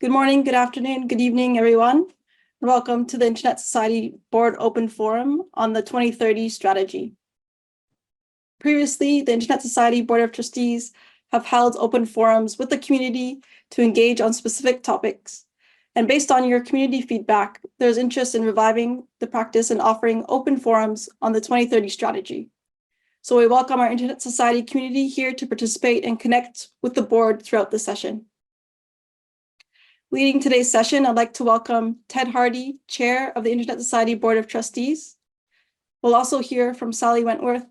Good morning, good afternoon, good evening, everyone. And welcome to the Internet Society Board Open Forum on the 2030 strategy. Previously, the Internet Society Board of Trustees have held open forums with the community to engage on specific topics. And based on your community feedback, there's interest in reviving the practice and offering open forums on the 2030 strategy. So we welcome our Internet Society community here to participate and connect with the board throughout the session. Leading today's session, I'd like to welcome Ted Hardie, Chair of the Internet Society Board of Trustees. We'll also hear from Sally Wentworth,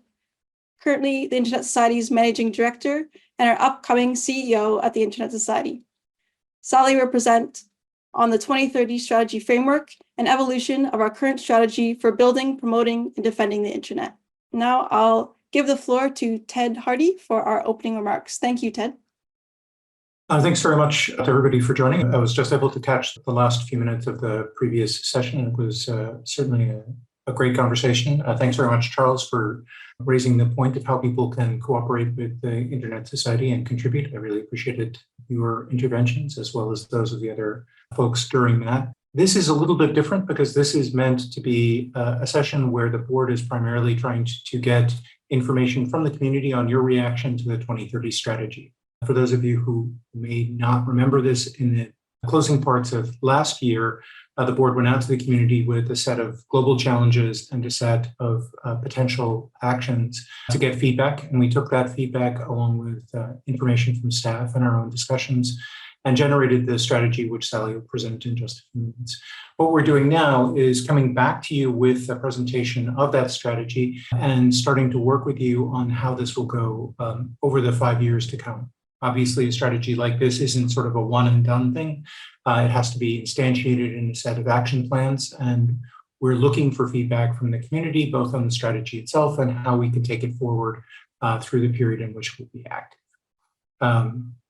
currently the Internet Society's Managing Director and our upcoming CEO at the Internet Society. Sally will present on the 2030 strategy framework and evolution of our current strategy for building, promoting, and defending the Internet. Now I'll give the floor to Ted Hardie for our opening remarks. Thank you, Ted. Thanks very much to everybody for joining. I was just able to catch the last few minutes of the previous session. It was certainly a great conversation. Thanks very much, Charles, for raising the point of how people can cooperate with the Internet Society and contribute. I really appreciated your interventions as well as those of the other folks during that. This is a little bit different because this is meant to be a session where the board is primarily trying to get information from the community on your reaction to the 2030 strategy. For those of you who may not remember this, in the closing parts of last year, the board went out to the community with a set of global challenges and a set of potential actions to get feedback. And we took that feedback along with information from staff and our own discussions and generated the strategy, which Sally will present in just a few minutes. What we're doing now is coming back to you with a presentation of that strategy and starting to work with you on how this will go over the 5 years to come. Obviously, a strategy like this isn't sort of a one and done thing. It has to be instantiated in a set of action plans. And we're looking for feedback from the community, both on the strategy itself and how we can take it forward through the period in which we'll be active.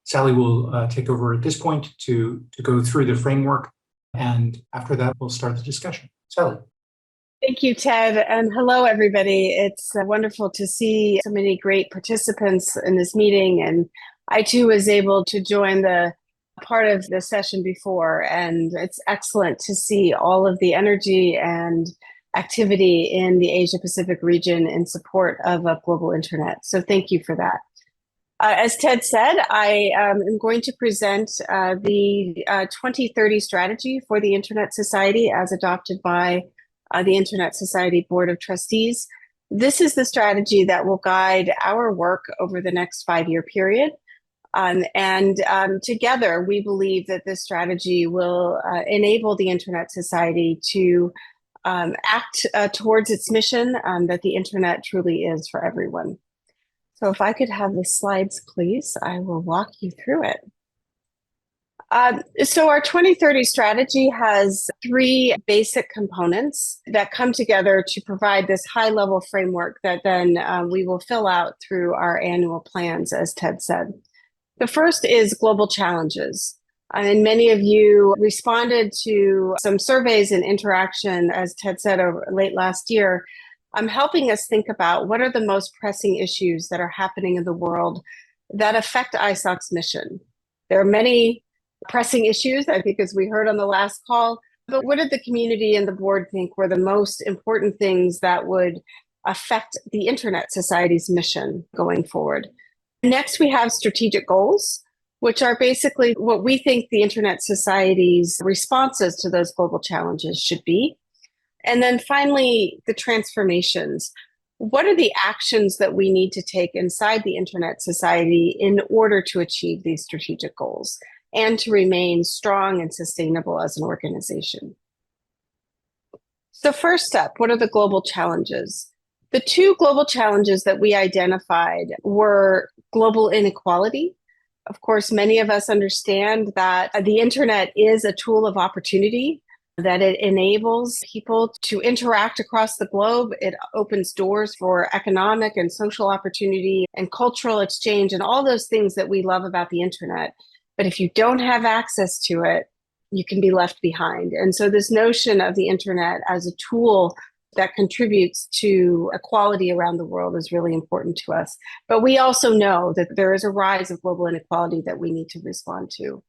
Sally will take over at this point to go through the framework. And after that, we'll start the discussion. Sally. Thank you, Ted, and hello, everybody. It's wonderful to see so many great participants in this meeting, and I too was able to join the part of the session before, and it's excellent to see all of the energy and activity in the Asia Pacific region in support of a global internet. So thank you for that. As Ted said, I am going to present the 2030 strategy for the Internet Society as adopted by the Internet Society Board of Trustees. This is the strategy that will guide our work over the next 5-year period. Together, we believe that this strategy will enable the Internet Society to act towards its mission that the Internet truly is for everyone. So if I could have the slides, please, I will walk you through it. So our 2030 strategy has 3 basic components that come together to provide this high-level framework that then we will fill out through our annual plans, as Ted said. The first is global challenges. And many of you responded to some surveys and interaction, as Ted said, over late last year, helping us think about what are the most pressing issues that are happening in the world that affect ISOC's mission. There are many pressing issues, I think, as we heard on the last call, but what did the community and the board think were the most important things that would affect the Internet Society's mission going forward? Next, we have strategic goals, which are basically what we think the Internet Society's responses to those global challenges should be. And then finally, the transformations. What are the actions that we need to take inside the Internet Society in order to achieve these strategic goals and to remain strong and sustainable as an organization? So first up, what are the global challenges? The 2 global challenges that we identified were global inequality. Of course, many of us understand that the internet is a tool of opportunity, that it enables people to interact across the globe. It opens doors for economic and social opportunity and cultural exchange and all those things that we love about the internet. But if you don't have access to it, you can be left behind. And so this notion of the internet as a tool that contributes to equality around the world is really important to us. But we also know that there is a rise of global inequality that we need to respond to.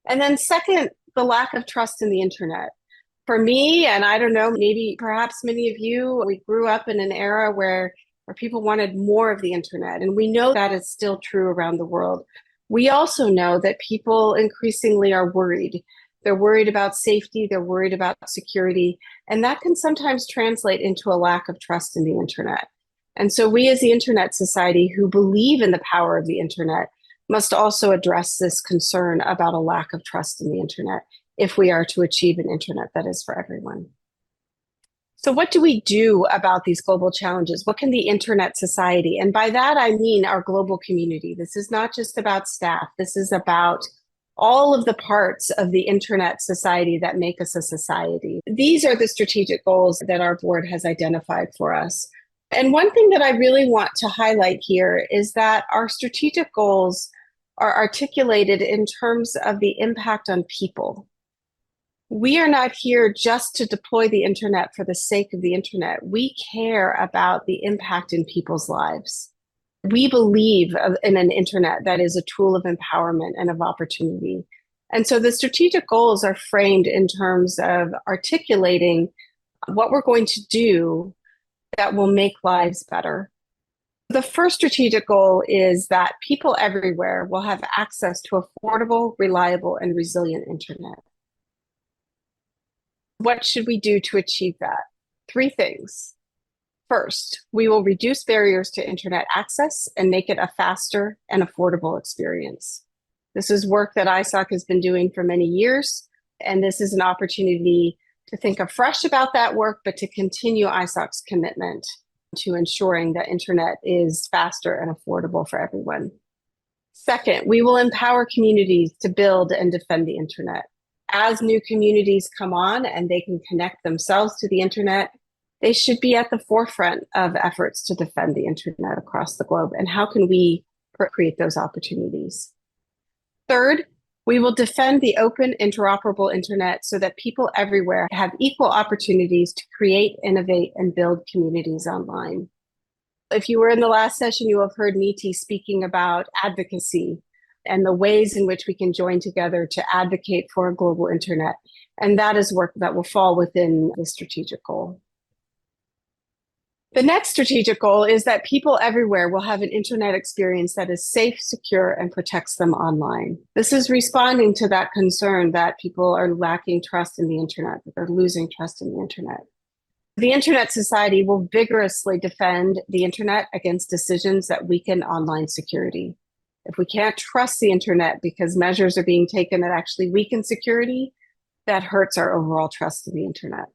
And then second, the lack of trust in the internet. For me, and I don't know, maybe perhaps many of you, we grew up in an era where people wanted more of the internet. And we know that is still true around the world. We also know that people increasingly are worried. They're worried about safety, they're worried about security, and that can sometimes translate into a lack of trust in the internet. And so we as the Internet Society who believe in the power of the internet must also address this concern about a lack of trust in the internet if we are to achieve an internet that is for everyone. So what do we do about these global challenges? What can the Internet Society, and by that I mean our global community. This is not just about staff. This is about all of the parts of the Internet Society that make us a society. These are the strategic goals that our board has identified for us. And one thing that I really want to highlight here is that our strategic goals are articulated in terms of the impact on people. We are not here just to deploy the internet for the sake of the internet. We care about the impact in people's lives. We believe in an internet that is a tool of empowerment and of opportunity. And so the strategic goals are framed in terms of articulating what we're going to do that will make lives better. The first strategic goal is that people everywhere will have access to affordable, reliable, and resilient internet. What should we do to achieve that? 3 things. First, we will reduce barriers to internet access and make it a faster and affordable experience. This is work that ISOC has been doing for many years, and this is an opportunity to think afresh about that work, but to continue ISOC's commitment to ensuring that internet is faster and affordable for everyone. Second, we will empower communities to build and defend the internet. As new communities come on and they can connect themselves to the internet, they should be at the forefront of efforts to defend the internet across the globe. And how can we create those opportunities? Third, we will defend the open, interoperable internet so that people everywhere have equal opportunities to create, innovate, and build communities online. If you were in the last session, you have heard Niti speaking about advocacy and the ways in which we can join together to advocate for a global internet. And that is work that will fall within the strategic goal. The next strategic goal is that people everywhere will have an internet experience that is safe, secure, and protects them online. This is responding to that concern that people are lacking trust in the internet, that they're losing trust in the internet. The Internet Society will vigorously defend the internet against decisions that weaken online security. If we can't trust the internet because measures are being taken that actually weaken security, that hurts our overall trust in the internet.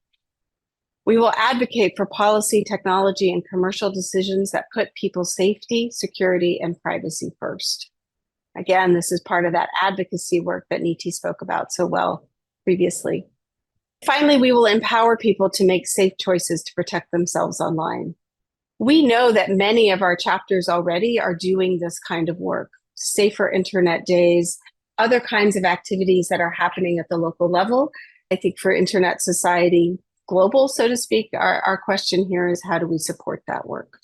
We will advocate for policy, technology, and commercial decisions that put people's safety, security, and privacy first. Again, this is part of that advocacy work that Niti spoke about so well previously. Finally, we will empower people to make safe choices to protect themselves online. We know that many of our chapters already are doing this kind of work. Safer internet days, other kinds of activities that are happening at the local level. I think for Internet Society Global, so to speak, our question here is how do we support that work?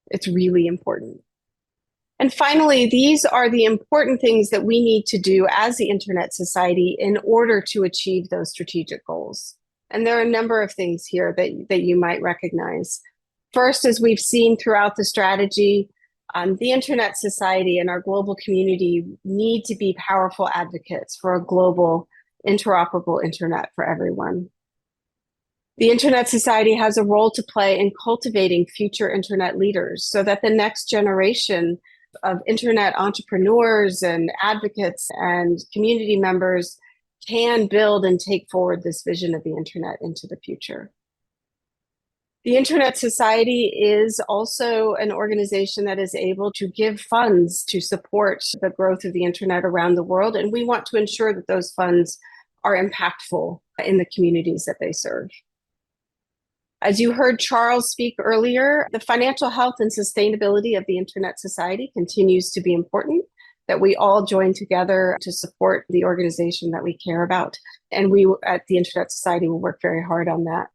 It's really important. And finally, these are the important things that we need to do as the Internet Society in order to achieve those strategic goals. And there are a number of things here that you might recognize. First, as we've seen throughout the strategy, the Internet Society and our global community need to be powerful advocates for a global, interoperable internet for everyone. The Internet Society has a role to play in cultivating future internet leaders so that the next generation of internet entrepreneurs and advocates and community members can build and take forward this vision of the internet into the future. The Internet Society is also an organization that is able to give funds to support the growth of the internet around the world, and we want to ensure that those funds are impactful in the communities that they serve. As you heard Charles speak earlier, the financial health and sustainability of the Internet Society continues to be important, that we all join together to support the organization that we care about. And we at the Internet Society will work very hard on that.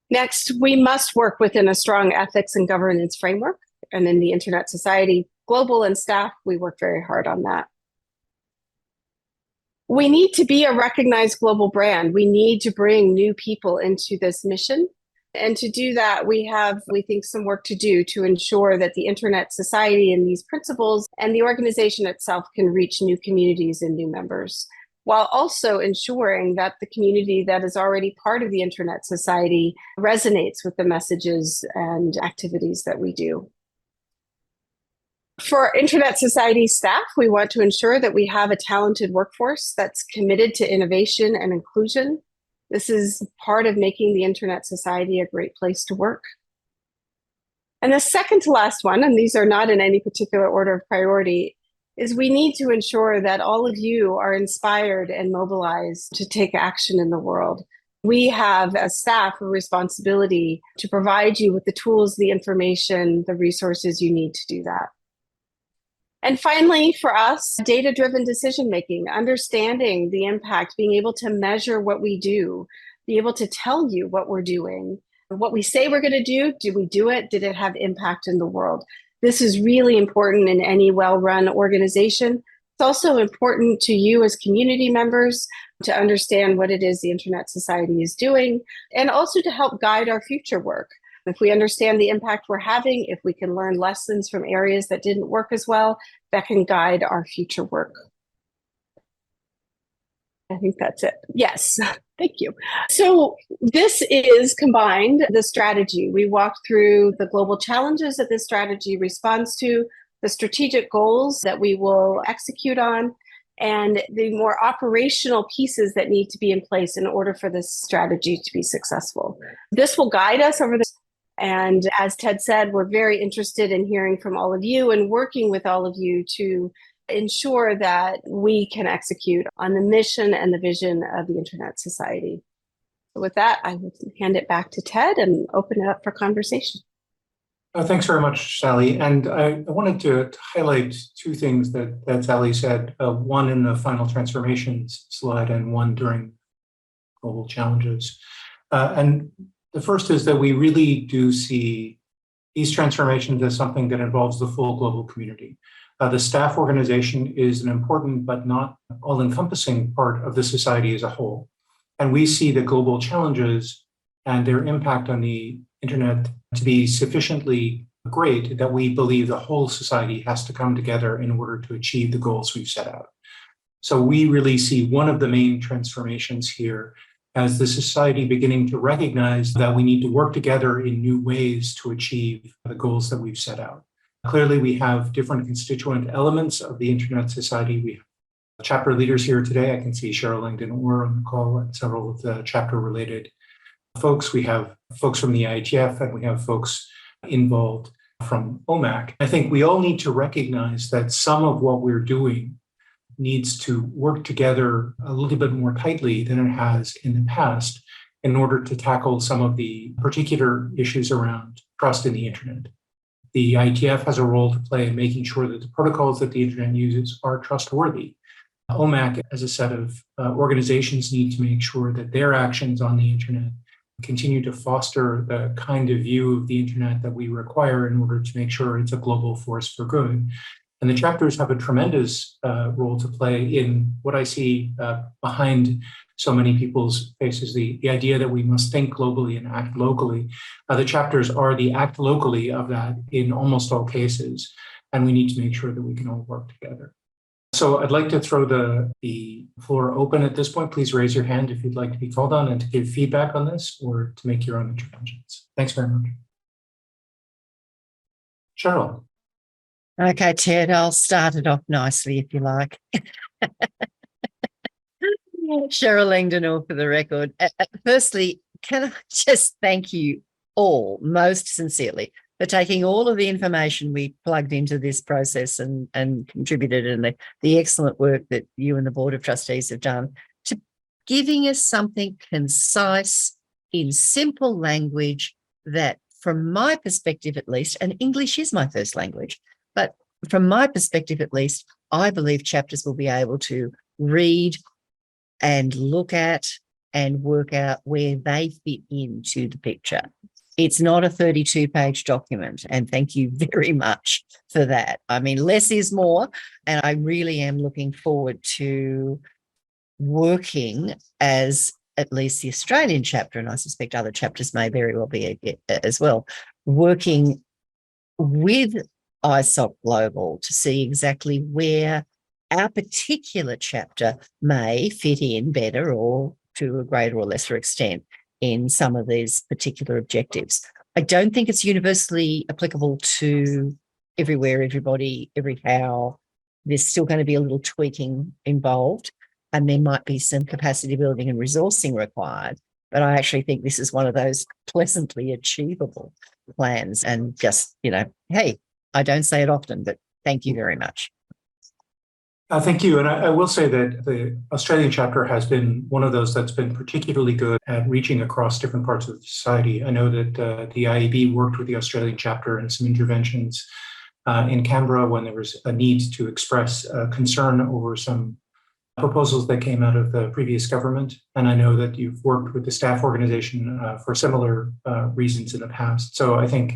Next, we must work within a strong ethics and governance framework. And in the Internet Society, global and staff, we work very hard on that. We need to be a recognized global brand. We need to bring new people into this mission. And to do that, we think, some work to do to ensure that the Internet Society and these principles and the organization itself can reach new communities and new members, while also ensuring that the community that is already part of the Internet Society resonates with the messages and activities that we do. For Internet Society staff, we want to ensure that we have a talented workforce that's committed to innovation and inclusion. This is part of making the Internet Society a great place to work. And the second to last one, and these are not in any particular order of priority, is we need to ensure that all of you are inspired and mobilized to take action in the world. We have, as staff, a responsibility to provide you with the tools, the information, the resources you need to do that. And finally, for us, data-driven decision-making, understanding the impact, being able to measure what we do, be able to tell you what we're doing, what we say we're going to do we do it? Did it have impact in the world? This is really important in any well-run organization. It's also important to you as community members to understand what it is the Internet Society is doing, and also to help guide our future work. If we understand the impact we're having, if we can learn lessons from areas that didn't work as well, that can guide our future work. I think that's it. Yes, thank you. So this is combined, the strategy. We walked through the global challenges that this strategy responds to, the strategic goals that we will execute on, and the more operational pieces that need to be in place in order for this strategy to be successful. This will guide us over this. And as Ted said, we're very interested in hearing from all of you and working with all of you to ensure that we can execute on the mission and the vision of the Internet Society. So with that, I will hand it back to Ted and open it up for conversation. Thanks very much, Sally. And I wanted to highlight two things that Sally said, one in the final transformations slide and one during global challenges. And the first is that we really do see these transformations as something that involves the full global community. The staff organization is an important but not all-encompassing part of the society as a whole. And we see the global challenges and their impact on the Internet to be sufficiently great that we believe the whole society has to come together in order to achieve the goals we've set out. So we really see one of the main transformations here as the society beginning to recognize that we need to work together in new ways to achieve the goals that we've set out. Clearly, we have different constituent elements of the Internet Society. We have chapter leaders here today. I can see Cheryl Langdon-Orr on the call and several of the chapter-related folks. We have folks from the IETF and we have folks involved from OMAC. I think we all need to recognize that some of what we're doing needs to work together a little bit more tightly than it has in the past in order to tackle some of the particular issues around trust in the Internet. The IETF has a role to play in making sure that the protocols that the Internet uses are trustworthy. OMAC, as a set of organizations, need to make sure that their actions on the Internet continue to foster the kind of view of the Internet that we require in order to make sure it's a global force for good. And the chapters have a tremendous role to play in what I see behind so many people's faces, the idea that we must think globally and act locally. The chapters are the act locally of that in almost all cases, and we need to make sure that we can all work together. So I'd like to throw the floor open at this point. Please raise your hand if you'd like to be called on and to give feedback on this or to make your own interventions. Thanks very much. Cheryl. Okay, Ted, I'll start it off nicely if you like. Cheryl Langdon-Orr for the record. Firstly, can I just thank you all most sincerely for taking all of the information we plugged into this process and contributed, and the excellent work that you and the Board of Trustees have done to giving us something concise in simple language that, from my perspective at least, and English is my first language, but from my perspective at least, I believe chapters will be able to read and look at and work out where they fit into the picture. It's not a 32-page document, and thank you very much for that. I mean, less is more, and I really am looking forward to working as at least the Australian chapter, and I suspect other chapters may very well be as well, working with ISOC Global to see exactly where our particular chapter may fit in better or to a greater or lesser extent in some of these particular objectives. I don't think it's universally applicable to everywhere, everybody, every how. There's still going to be a little tweaking involved, and there might be some capacity building and resourcing required. But I actually think this is one of those pleasantly achievable plans. And just, hey, I don't say it often, but thank you very much. Thank you. And I will say that the Australian chapter has been one of those that's been particularly good at reaching across different parts of the society. I know that the IAB worked with the Australian chapter in some interventions in Canberra when there was a need to express concern over some proposals that came out of the previous government. And I know that you've worked with the staff organization for similar reasons in the past. So I think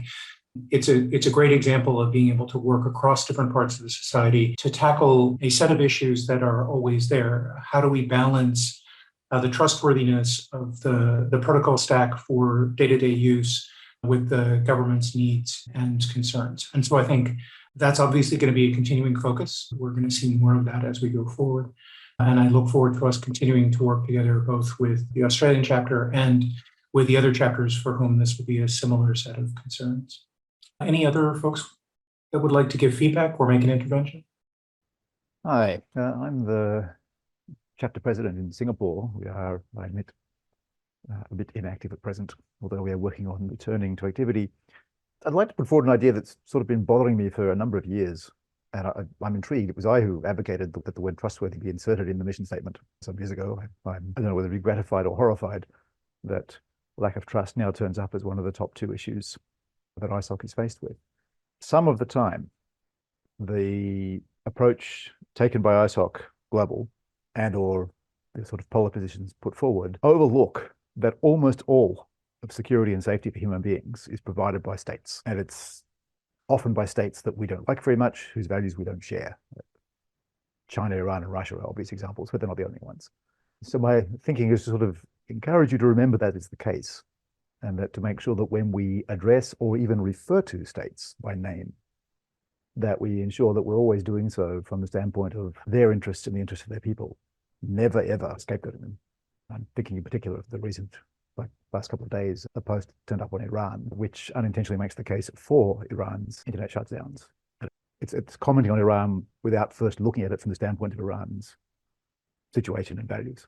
it's a great example of being able to work across different parts of the society to tackle a set of issues that are always there. How do we balance the trustworthiness of the protocol stack for day-to-day use with the government's needs and concerns? And so I think that's obviously going to be a continuing focus. We're going to see more of that as we go forward. And I look forward to us continuing to work together both with the Australian chapter and with the other chapters for whom this will be a similar set of concerns. Any other folks that would like to give feedback or make an intervention? Hi, I'm the chapter president in Singapore. We are, I admit, a bit inactive at present, although we are working on returning to activity. I'd like to put forward an idea that's sort of been bothering me for a number of years. And I'm intrigued. It was I who advocated that the word trustworthy be inserted in the mission statement some years ago. I don't know whether to be gratified or horrified that lack of trust now turns up as one of the top two issues that ISOC is faced with. Some of the time, the approach taken by ISOC Global and or the sort of polar positions put forward overlook that almost all of security and safety for human beings is provided by states. And it's often by states that we don't like very much, whose values we don't share. China, Iran, and Russia are obvious examples, but they're not the only ones. So my thinking is to sort of encourage you to remember that is the case, and that to make sure that when we address or even refer to states by name, that we ensure that we're always doing so from the standpoint of their interests and the interests of their people, never ever scapegoating them. I'm thinking in particular of the recent, last couple of days, a post turned up on Iran, which unintentionally makes the case for Iran's internet shutdowns. It's commenting on Iran without first looking at it from the standpoint of Iran's situation and values.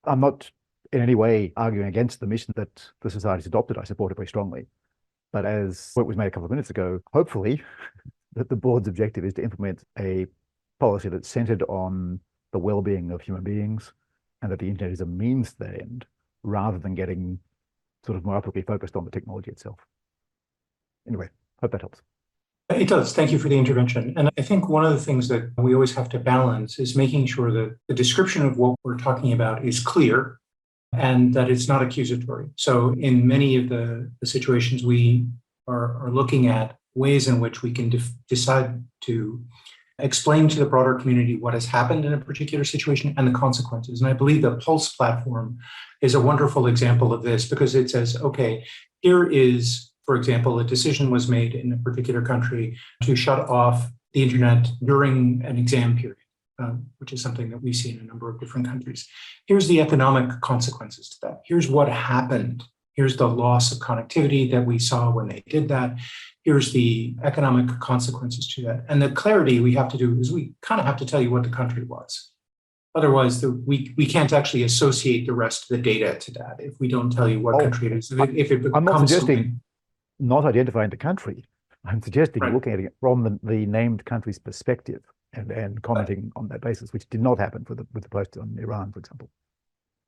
I'm not in any way arguing against the mission that the society's adopted. I support it very strongly. But as what was made a couple of minutes ago, hopefully that the board's objective is to implement a policy that's centered on the well-being of human beings, and that the internet is a means to that end, rather than getting sort of myopically focused on the technology itself. Anyway, hope that helps. It does. Thank you for the intervention. And I think one of the things that we always have to balance is making sure that the description of what we're talking about is clear and that it's not accusatory. So in many of the situations, we are looking at ways in which we can decide to explain to the broader community what has happened in a particular situation and the consequences. And I believe the Pulse platform is a wonderful example of this, because it says, okay, here is, for example, a decision was made in a particular country to shut off the internet during an exam period, which is something that we see in a number of different countries. Here's the economic consequences to that. Here's what happened. Here's the loss of connectivity that we saw when they did that. Here's the economic consequences to that. And the clarity we have to do is we kind of have to tell you what the country was. Otherwise, we can't actually associate the rest of the data to that if we don't tell you what country it is. If it I'm not suggesting something, not identifying the country. I'm suggesting Right. looking at it from the named country's perspective and commenting on that basis, which did not happen with the post on Iran, for example.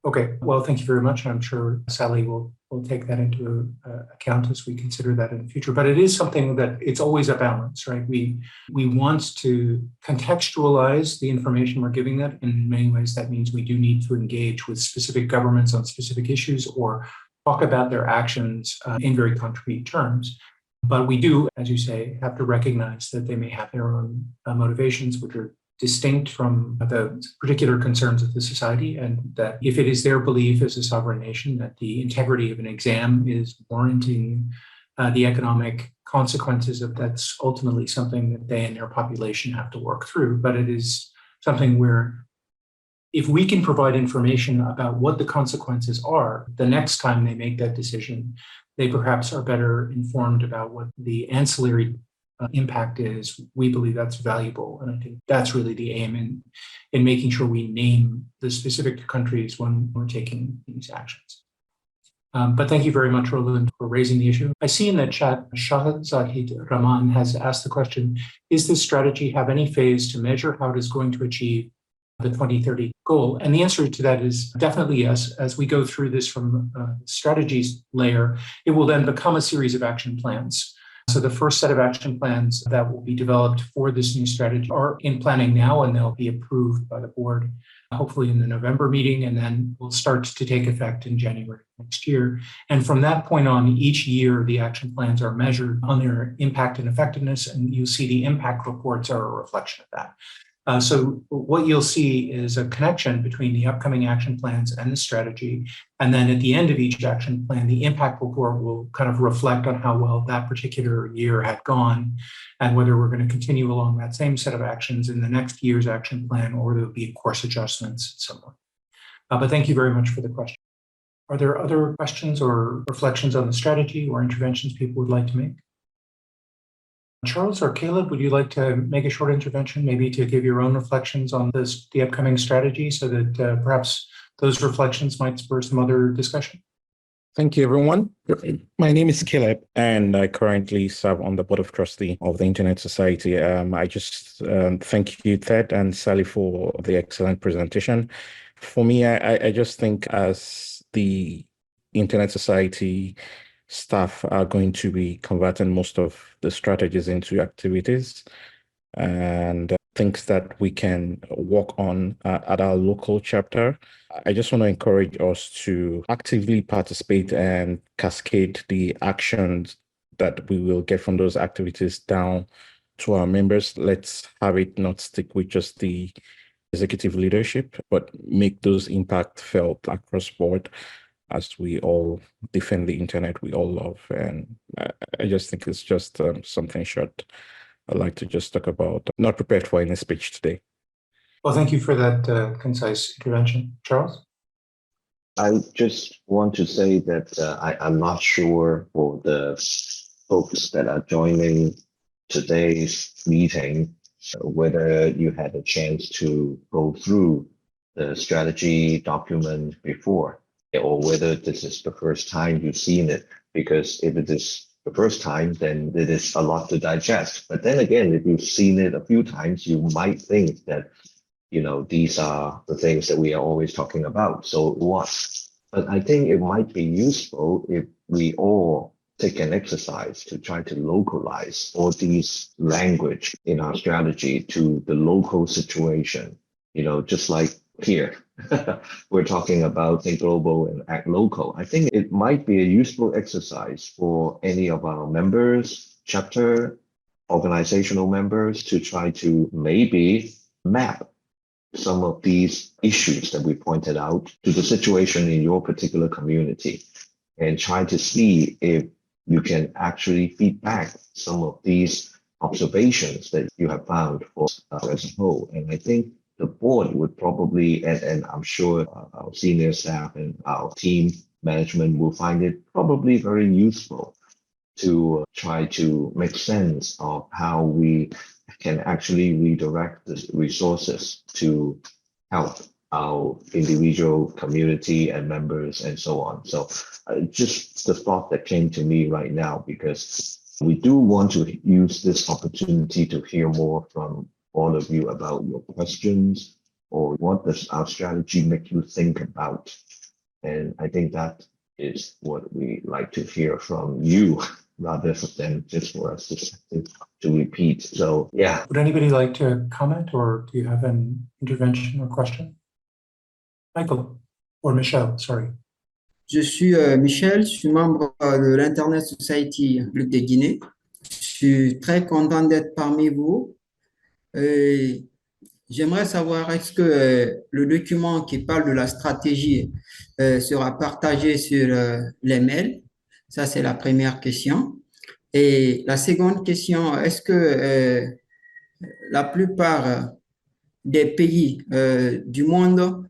Okay, well, thank you very much. I'm sure Sally will take that into account as we consider that in the future. But it is something that it's always a balance, right? We want to contextualize the information we're giving them. In many ways, that means we do need to engage with specific governments on specific issues or talk about their actions in very concrete terms. But we do, as you say, have to recognize that they may have their own motivations, which are distinct from the particular concerns of the society, and that if it is their belief as a sovereign nation that the integrity of an exam is warranting the economic consequences of that's ultimately something that they and their population have to work through. But it is something where if we can provide information about what the consequences are, the next time they make that decision, they perhaps are better informed about what the ancillary impact is. We believe that's valuable. And I think that's really the aim in making sure we name the specific countries when we're taking these actions. But thank you very much, Roland, for raising the issue. I see in the chat, Shahid Zahid Rahman has asked the question, is this strategy have any phase to measure how it is going to achieve the 2030 goal? And the answer to that is definitely yes. As we go through this from strategies layer, it will then become a series of action plans. So the first set of action plans that will be developed for this new strategy are in planning now, and they'll be approved by the board, hopefully in the November meeting, and then will start to take effect in January next year. And from that point on, each year, the action plans are measured on their impact and effectiveness, and you'll see the impact reports are a reflection of that. So what you'll see is a connection between the upcoming action plans and the strategy. And then at the end of each action plan, the impact report will kind of reflect on how well that particular year had gone and whether we're going to continue along that same set of actions in the next year's action plan, or there'll be course adjustments somewhere. But thank you very much for the question. Are there other questions or reflections on the strategy or interventions people would like to make? Charles or Caleb, would you like to make a short intervention, maybe to give your own reflections on the upcoming strategy, so that perhaps those reflections might spur some other discussion? Thank you, everyone. My name is Caleb, and I currently serve on the Board of Trustees of the Internet Society. I just thank you, Ted and Sally, for the excellent presentation. For me, I just think as the Internet Society staff are going to be converting most of the strategies into activities and things that we can work on at our local chapter. I just want to encourage us to actively participate and cascade the actions that we will get from those activities down to our members. Let's have it not stick with just the executive leadership, but make those impact felt across board, as we all defend the internet we all love. And I just think it's just something short I'd like to just talk about. Not prepared for any speech today. Well, thank you for that concise intervention. Charles? I just want to say that I'm not sure for the folks that are joining today's meeting, whether you had a chance to go through the strategy document before, or whether this is the first time you've seen it, because if it is the first time, then it is a lot to digest. But then again, if you've seen it a few times, you might think that, you know, these are the things that we are always talking about. So what? But I think it might be useful if we all take an exercise to try to localize all these language in our strategy to the local situation, you know, just like here. We're talking about think global and act local. I think it might be a useful exercise for any of our members, chapter, organizational members, to try to maybe map some of these issues that we pointed out to the situation in your particular community, and try to see if you can actually feed back some of these observations that you have found for as a whole. And I think the board would probably, and I'm sure our senior staff and our team management will find it probably very useful to try to make sense of how we can actually redirect the resources to help our individual community and members and so on. So just the thought that came to me right now, because we do want to use this opportunity to hear more from all of you about your questions, or what does our strategy make you think about? And I think that is what we like to hear from you, rather than just for us to repeat. So yeah. Would anybody like to comment, or do you have an intervention or question? Michael or Michel, sorry. Je suis Michel, je suis membre de l'Internet Society République de Guinée. Je suis très content d'être parmi vous. Et j'aimerais savoir est-ce que le document qui parle de la stratégie sera partagé sur les mails? Ça, c'est la première question. Et la seconde question, est-ce que la plupart des pays du monde,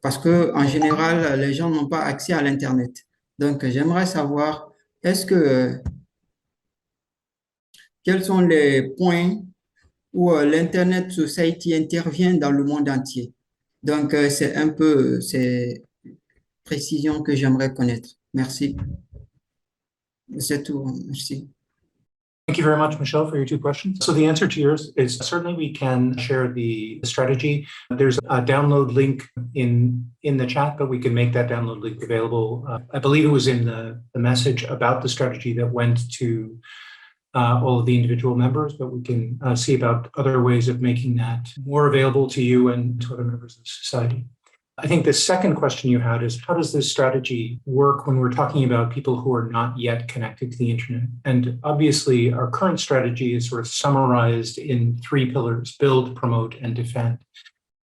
parce que en général, les gens n'ont pas accès à l'Internet. Donc, j'aimerais savoir, est-ce que, quels sont les points où l'Internet Society intervient dans le monde entier? Donc, c'est un peu ces précisions que j'aimerais connaître. Merci. C'est tout. Merci. Thank you very much, Michel, for your two questions. So the answer to yours is certainly we can share the strategy. There's a download link in the chat, but we can make that download link available. I believe it was in the message about the strategy that went to all of the individual members, but we can see about other ways of making that more available to you and to other members of society. I think the second question you had is, how does this strategy work when we're talking about people who are not yet connected to the internet? And obviously, our current strategy is sort of summarized in 3 pillars: build, promote, and defend.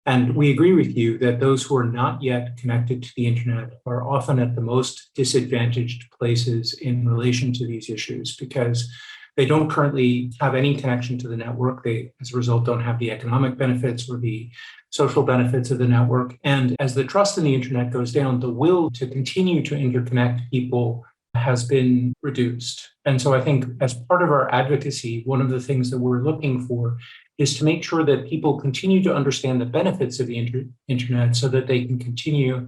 And we agree with you that those who are not yet connected to the internet are often at the most disadvantaged places in relation to these issues because they don't currently have any connection to the network. They, as a result, don't have the economic benefits or the social benefits of the network. And as the trust in the internet goes down, the will to continue to interconnect people has been reduced. And so I think as part of our advocacy, one of the things that we're looking for is to make sure that people continue to understand the benefits of the internet so that they can continue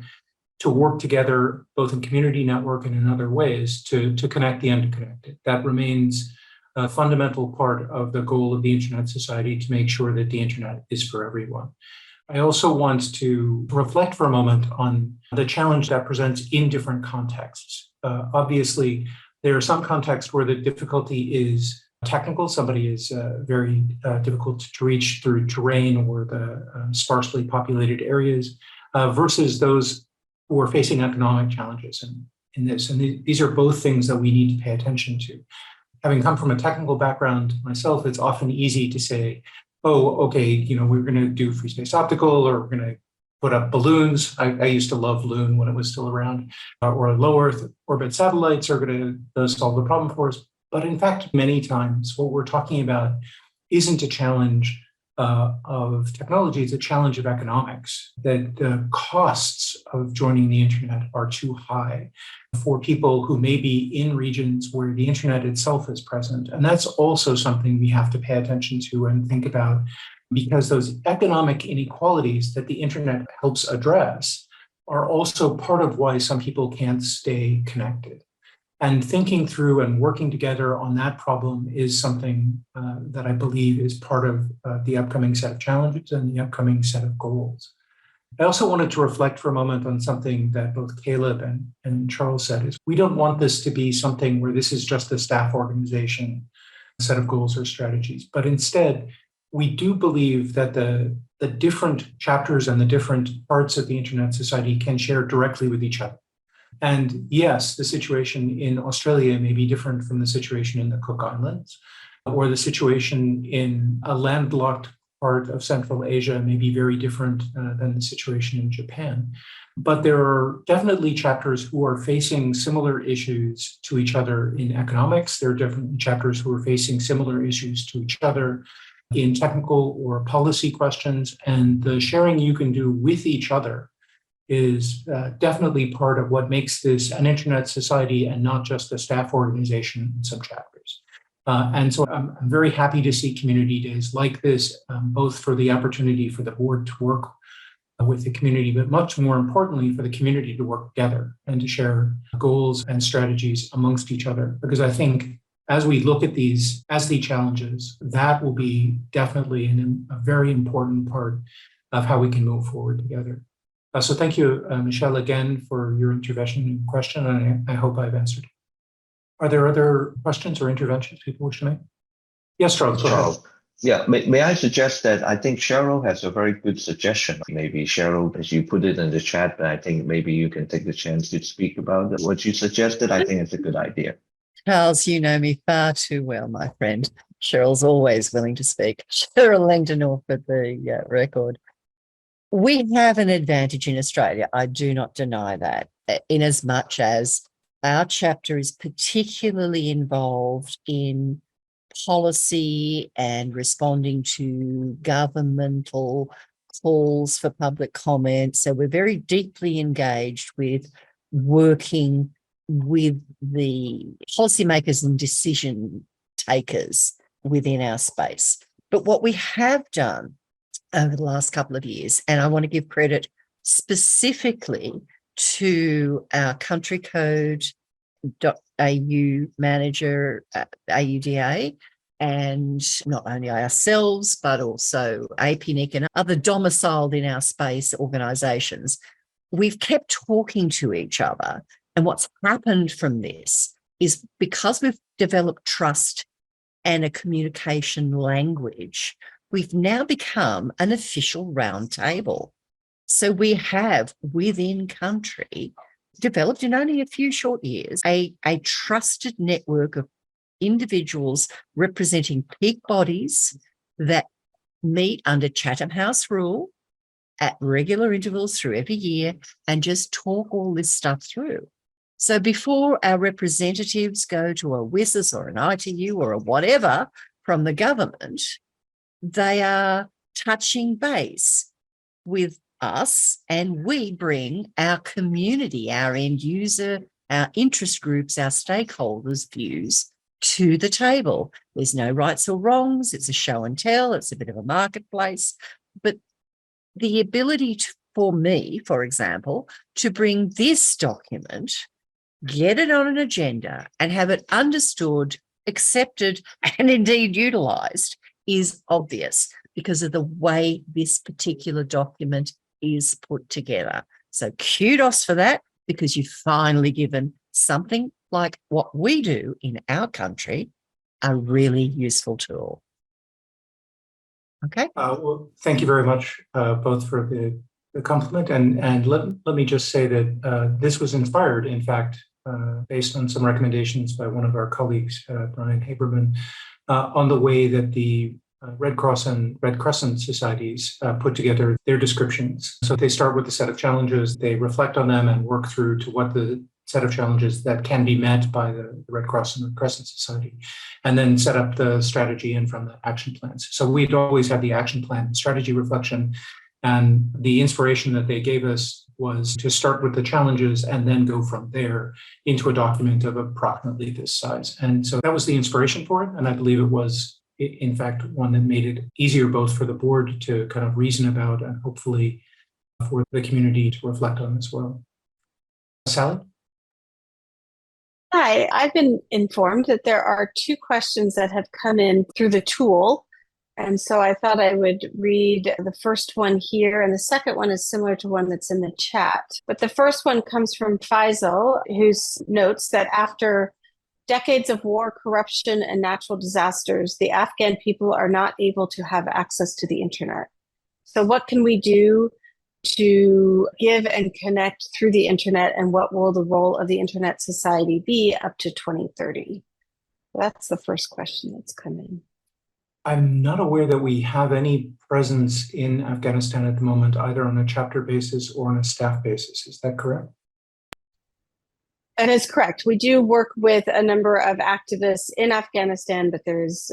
to work together, both in community network and in other ways, to connect the unconnected. That remains a fundamental part of the goal of the Internet Society, to make sure that the internet is for everyone. I also want to reflect for a moment on the challenge that presents in different contexts. Obviously, there are some contexts where the difficulty is technical. Somebody is very difficult to reach through terrain or the sparsely populated areas versus those who are facing economic challenges in this. And these are both things that we need to pay attention to. Having come from a technical background myself, it's often easy to say, oh, okay, you know, we're going to do free space optical, or we're going to put up balloons. I used to love Loon when it was still around, or low Earth orbit satellites are going to solve the problem for us. But in fact, many times what we're talking about isn't a challenge of technology, it's a challenge of economics, that the costs of joining the internet are too high for people who may be in regions where the internet itself is present. And that's also something we have to pay attention to and think about, because those economic inequalities that the internet helps address are also part of why some people can't stay connected. And thinking through and working together on that problem is something that I believe is part of the upcoming set of challenges and the upcoming set of goals. I also wanted to reflect for a moment on something that both Caleb and Charles said, is we don't want this to be something where this is just a staff organization set of goals or strategies, but instead, we do believe that the different chapters and the different parts of the Internet Society can share directly with each other. And yes, the situation in Australia may be different from the situation in the Cook Islands, or the situation in a landlocked part of Central Asia may be very different than the situation in Japan. But there are definitely chapters who are facing similar issues to each other in economics. There are definitely chapters who are facing similar issues to each other in technical or policy questions. And the sharing you can do with each other is definitely part of what makes this an internet society and not just a staff organization in some chapters. And so I'm very happy to see community days like this, both for the opportunity for the board to work with the community, but much more importantly, for the community to work together and to share goals and strategies amongst each other. Because I think as we look at these as the challenges, that will be definitely a very important part of how we can move forward together. So thank you, Michel, again for your intervention and question, and I hope I've answered. Are there other questions or interventions people wish to make? Yes, Charles. Charles. Yeah, may I suggest that I think Cheryl has a very good suggestion. Maybe Cheryl, as you put it in the chat, but I think maybe you can take the chance to speak about it. What you suggested, I think it's a good idea. Charles, you know me far too well, my friend. Cheryl's always willing to speak. Cheryl Langdon-Orr for the record. We have an advantage in Australia. I do not deny that, in as much as our chapter is particularly involved in policy and responding to governmental calls for public comment. So we're very deeply engaged with working with the policymakers and decision takers within our space. But what we have done over the last couple of years, and I want to give credit specifically to our country code.au manager, AUDA, and not only ourselves, but also APNIC and other domiciled in our space organisations. We've kept talking to each other. And what's happened from this is because we've developed trust and a communication language, we've now become an official roundtable. So we have within country developed in only a few short years a trusted network of individuals representing peak bodies that meet under Chatham House rule at regular intervals through every year and just talk all this stuff through. So before our representatives go to a WSIS or an ITU or a whatever from the government, they are touching base with us, and we bring our community, our end user, our interest groups, our stakeholders' views to the table. There's no rights or wrongs. It's a show and tell. It's a bit of a marketplace. But the ability for me, for example, to bring this document, get it on an agenda and have it understood, accepted, and indeed utilised is obvious because of the way this particular document is put together. So kudos for that, because you've finally given something like what we do in our country a really useful tool. Okay. Well, thank you very much, both for the compliment. And let me just say that this was inspired, in fact, based on some recommendations by one of our colleagues, Brian Haberman, on the way that the Red Cross and Red Crescent societies put together their descriptions. So they start with a set of challenges, they reflect on them and work through to what the set of challenges that can be met by the Red Cross and Red Crescent Society, and then set up the strategy and from the action plans. So we'd always had the action plan, the strategy reflection, and the inspiration that they gave us was to start with the challenges and then go from there into a document of approximately this size. And so that was the inspiration for it. And I believe it was, in fact, one that made it easier both for the board to kind of reason about and hopefully for the community to reflect on as well. Sally? Hi, I've been informed that there are 2 questions that have come in through the tool. And so I thought I would read the first one here, and the second one is similar to one that's in the chat. But the first one comes from Faisal, who notes that after decades of war, corruption, and natural disasters, the Afghan people are not able to have access to the internet. So what can we do to give and connect through the internet, and what will the role of the Internet Society be up to 2030? That's the first question that's come in. I'm not aware that we have any presence in Afghanistan at the moment, either on a chapter basis or on a staff basis. Is that correct? That is correct. We do work with a number of activists in Afghanistan, but there is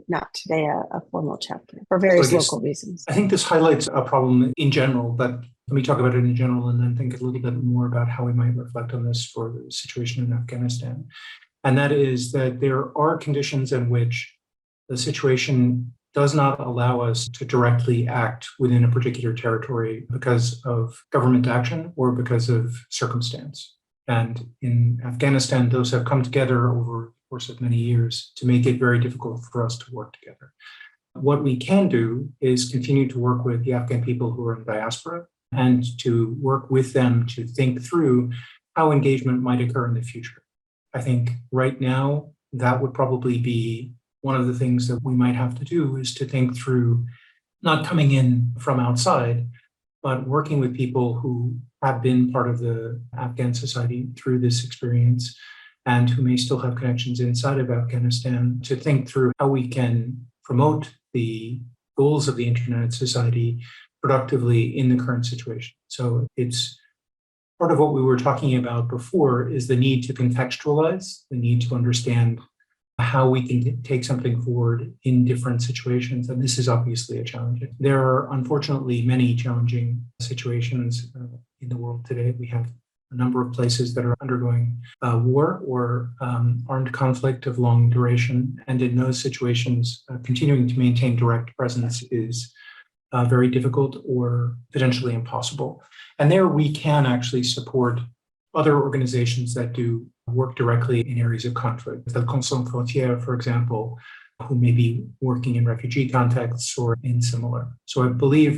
not today a formal chapter for various local reasons. I think this highlights a problem in general, but let me talk about it in general and then think a little bit more about how we might reflect on this for the situation in Afghanistan. And that is that there are conditions in which the situation does not allow us to directly act within a particular territory because of government action or because of circumstance. And in Afghanistan, those have come together over the course of many years to make it very difficult for us to work together. What we can do is continue to work with the Afghan people who are in diaspora and to work with them to think through how engagement might occur in the future. I think right now, that would probably be one of the things that we might have to do, is to think through not coming in from outside, but working with people who have been part of the Afghan society through this experience and who may still have connections inside of Afghanistan to think through how we can promote the goals of the Internet Society productively in the current situation. So it's part of what we were talking about before is the need to contextualize, the need to understand how we can take something forward in different situations. And this is obviously a challenge. There are unfortunately many challenging situations in the world today. We have a number of places that are undergoing war or armed conflict of long duration. And in those situations, continuing to maintain direct presence is very difficult or potentially impossible. And there we can actually support other organizations that do work directly in areas of conflict. The Sans Frontières, for example, who may be working in refugee contexts or in similar. So I believe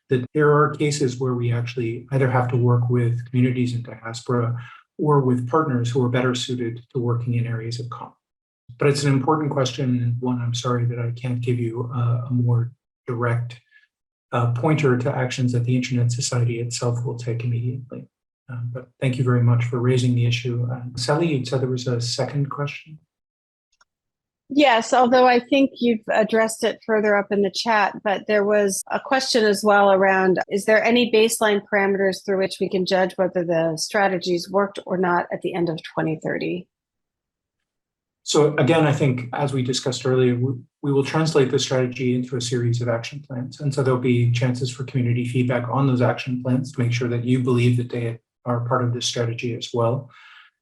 that there are cases where we actually either have to work with communities in diaspora or with partners who are better suited to working in areas of conflict. But it's an important question, and one I'm sorry that I can't give you a more direct pointer to actions that the Internet Society itself will take immediately. But thank you very much for raising the issue. Sally, you said there was a second question. Yes, although I think you've addressed it further up in the chat, but there was a question as well around, is there any baseline parameters through which we can judge whether the strategies worked or not at the end of 2030? So again, I think as we discussed earlier, we will translate the strategy into a series of action plans. And so there'll be chances for community feedback on those action plans to make sure that you believe that they are part of this strategy as well.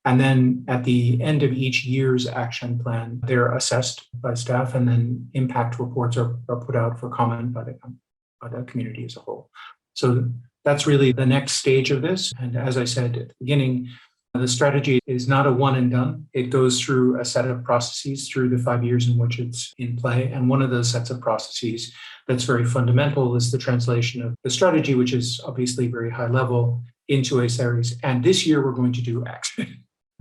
And then at the end of each year's action plan, they're assessed by staff, and then impact reports are put out for comment by the community as a whole. So that's really the next stage of this. And as I said at the beginning, the strategy is not a one and done. It goes through a set of processes through the 5 years in which it's in play. And one of those sets of processes that's very fundamental is the translation of the strategy, which is obviously very high level, into a series. And this year we're going to do X.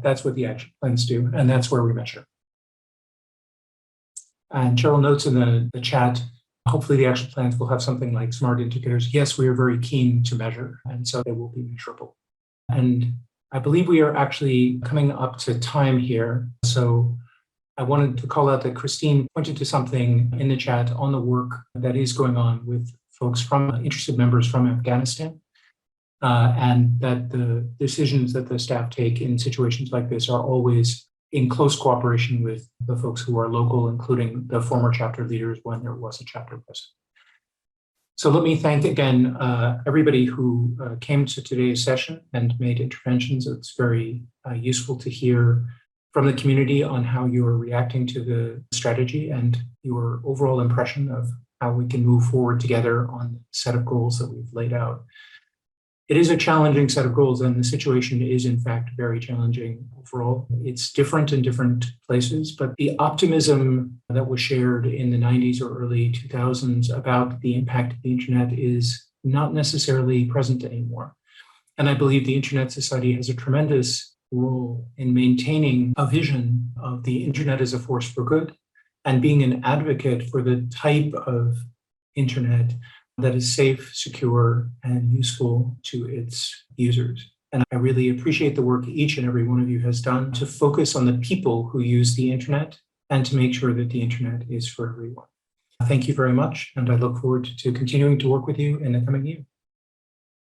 That's what the action plans do, and that's where we measure. And Cheryl notes in the chat, hopefully the action plans will have something like smart indicators. Yes, we are very keen to measure, and so they will be measurable. And I believe we are actually coming up to time here. So I wanted to call out that Christine pointed to something in the chat on the work that is going on with folks from interested members from Afghanistan. And that the decisions that the staff take in situations like this are always in close cooperation with the folks who are local, including the former chapter leaders when there was a chapter president. So let me thank again everybody who came to today's session and made interventions. It's very useful to hear from the community on how you are reacting to the strategy and your overall impression of how we can move forward together on the set of goals that we've laid out. It is a challenging set of goals, and the situation is in fact very challenging overall. It's different in different places, but the optimism that was shared in the 90s or early 2000s about the impact of the internet is not necessarily present anymore. And I believe the Internet Society has a tremendous role in maintaining a vision of the internet as a force for good and being an advocate for the type of internet that is safe, secure, and useful to its users. And I really appreciate the work each and every one of you has done to focus on the people who use the internet and to make sure that the internet is for everyone. Thank you very much, and I look forward to continuing to work with you in the coming year.